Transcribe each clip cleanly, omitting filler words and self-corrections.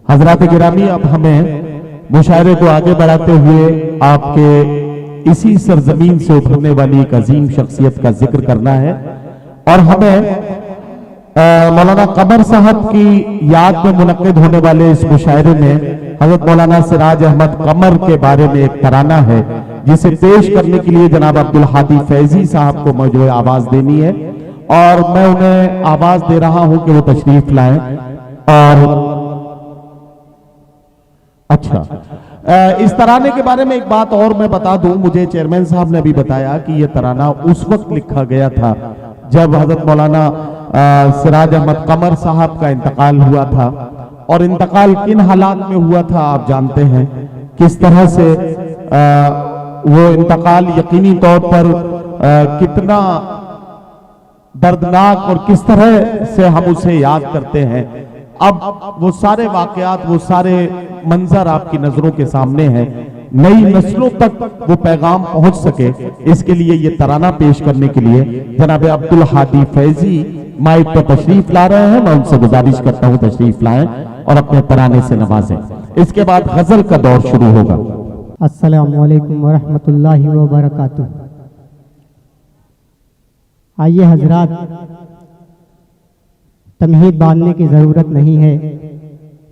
हजरात गिरामी, अब हमें मुशायरे को आगे बढ़ाते हुए आपके इसी सरजमीन से उभरने वाली एक अजीम शख्सियत का जिक्र करना है और हमें मौलाना कमर साहब की याद में मुनक्किद होने वाले इस मुशायरे में हजरत मौलाना सिराज अहमद कमर के बारे में एक तराना है जिसे पेश करने के लिए जनाब अब्दुल हादी फैजी साहब को मुझे आवाज देनी है और मैं उन्हें आवाज दे रहा हूं कि वो तशरीफ लाएं। और अच्छा, इस तराने के बारे में एक बात और मैं बता दूं, मुझे चेयरमैन साहब ने अभी बताया कि यह तराना उस वक्त लिखा गया था जब हजरत मौलाना सिराज अहमद कमर साहब का इंतकाल हुआ था। और इंतकाल किन हालात में हुआ था आप जानते हैं, किस तरह से वो इंतकाल यकीनी तौर पर कितना दर्दनाक और किस तरह से हम उसे याद करते हैं। अब वो सारे वाकयात, वो सारे मंजर आपकी नजरों के सामने हैं। नई नस्लों तक वो पैगाम पहुंच सके, इसके लिए ये तराना पेश करने के लिए जनाब अब्दुल हादी फैजी माइक पर तशरीफ ला रहे हैं। मैं उनसे गुजारिश करता हूं तशरीफ लाएं और अपने तराने से नवाजें। इसके बाद गजल का दौर शुरू होगा। अस्सलामु अलैकुम वरहमतुल्लाहि वबरकातुहू। आइए हजरात, तमहीद बांधने की ज़रूरत नहीं है,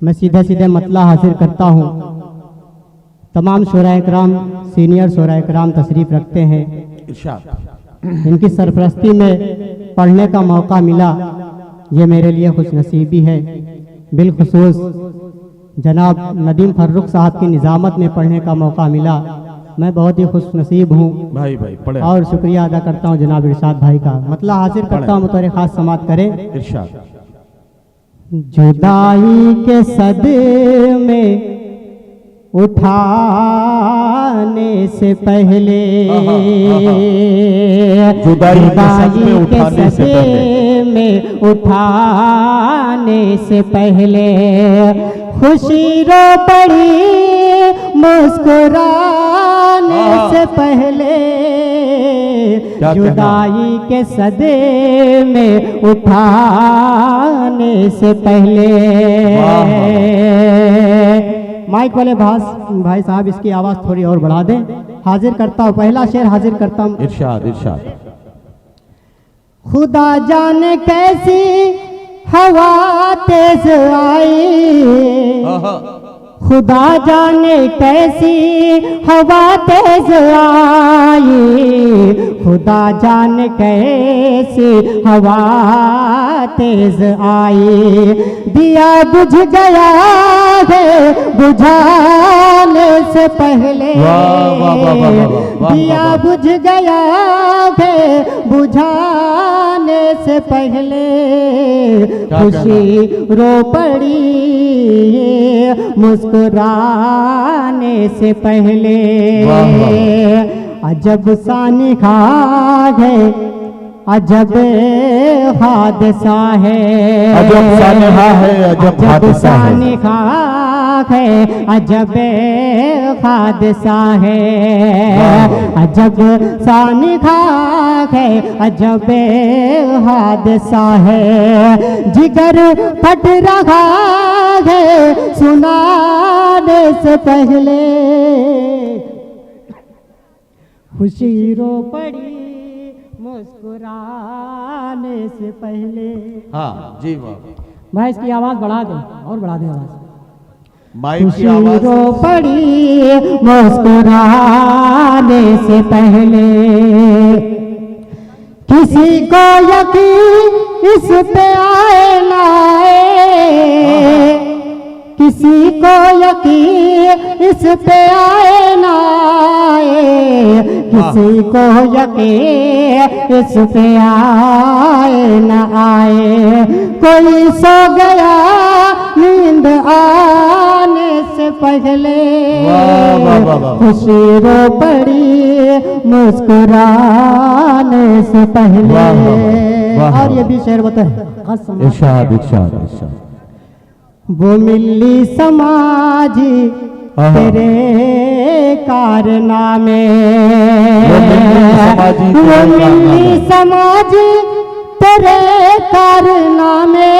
मैं सीधे सीधे मतला हासिल करता हूँ। तमाम शोराए कराम, सीनियर शोराए कराम तशरीफ़ रखते हैं। इनकी सरपरस्ती में पढ़ने का मौका मिला, ये मेरे लिए खुशनसीबी है। बिलखुसूस जनाब नदीम फर्रुख साहब की निज़ामत में पढ़ने का मौका मिला, मैं बहुत ही खुशनसीब हूँ भाई पढ़े। और शुक्रिया अदा करता हूँ जनाब इरशाद भाई का। मतला हासिल करता हूँ, मुतरे खास समात करें। इरशाद। जुदाई के सदमे उठाने से पहले, जुदाई के सदमे उठाने से पहले खुशी रो पड़ी मुस्कुराने से पहले, जुदाई के सदमे उठाने से पहले। माइक वाले भाई साहब इसकी आवाज थोड़ी और बढ़ा दें। हाजिर करता हूँ, पहला शेर हाजिर करता हूँ। इरशाद इरशाद। खुदा जाने कैसी हवा तेज आई, खुदा जाने कैसी हवा तेज आई, खुदा जाने कैसी हवा तेज आई। दिया बुझ गया है बुझाने से पहले, दिया बुझ गया है बुझाने से पहले, खुशी रो पड़ी मुस्कुराने से पहले। अजब सा निखार है, अजब हादसा है, अजब सा निखार है, अजब हादसा है, अजब हादसा है, अजब सा निखार है, अजब हादसा है। जिगर फट रहा है सुनाने से पहले, खुशी रो पड़ी मुस्कुराने से पहले। हाँ जी वाह भाई, इसकी आवाज बढ़ा दो और बढ़ा दे आवाज। खुशी रो पड़ी मुस्कुराने से पहले, किसी को यकीन इस पे आए ना आए, किसी को यकीन इस पे आए ना आए, किसी को यकीन इस पे आए ना आए। कोई सो गया नींद आने से पहले, खुशी रो पड़ी मुस्कुराने से पहले। और ये भी शेर बता। इरशाद इरशाद इरशाद। वो मिली समाजी तेरे कारनामे, वो मिली समाजी तेरे कारनामे,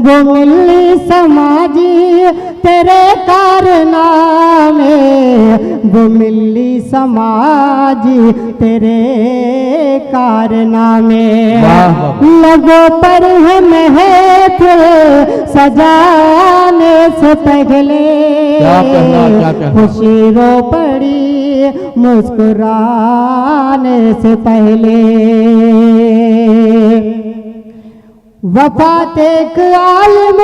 वो मिली समाजी तेरे कारनामे, वो मिली समाजी तेरे कारनामे। लगो पर है महफिल सजाने से पहले, खुशी रो पड़ी मुस्कुराने से पहले। वफात एक आलम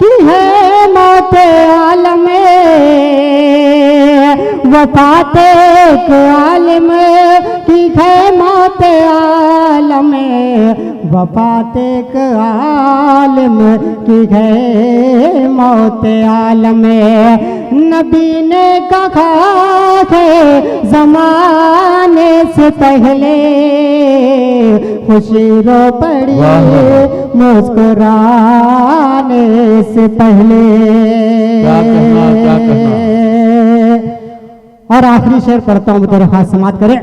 की है मौत आलम में, वफात एक आलम की है मौत आलम में, वफात एक आलम की है मौत आलम में। नबी ने कहा है ज़माने से पहले, खुशी रो पड़ी मुस्कुराने से पहले। और आखिरी शेर पढ़ता हूँ, दरख्वास्त समाप्त करें।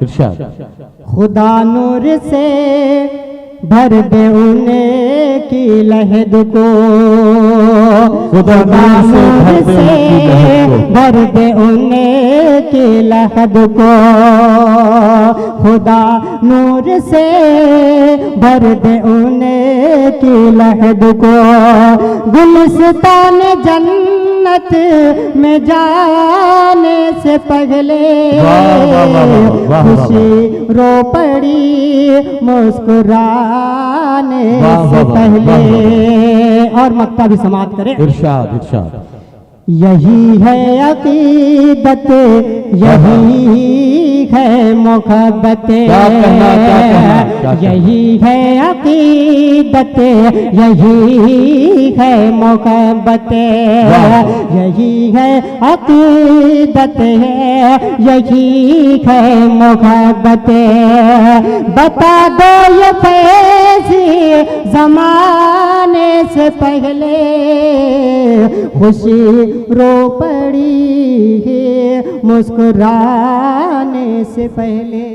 इरशाद। खुदा नूर से भर दे उन्हें की लहद को, खुदा नूर से भर दे उन्हें की लहद को, खुदा नूर से भर दे उन्हें की लहद को। गुलिस्तान जन्नत में जाने से पहले, खुशी रो पड़ी मुस्कुराने से पहले। और मक्ता भी समाप्त करें। इरशाद इरशाद। यही है अकीदत, यही है मोहब्बत, यही है अकीदत, यही है मोहब्बत, यही है अकीदत, यही है मोहब्बत। बता दो ये फैज़ी ज़माने से पहले, खुशी रो पड़ी है मुस्कुराने से पहले।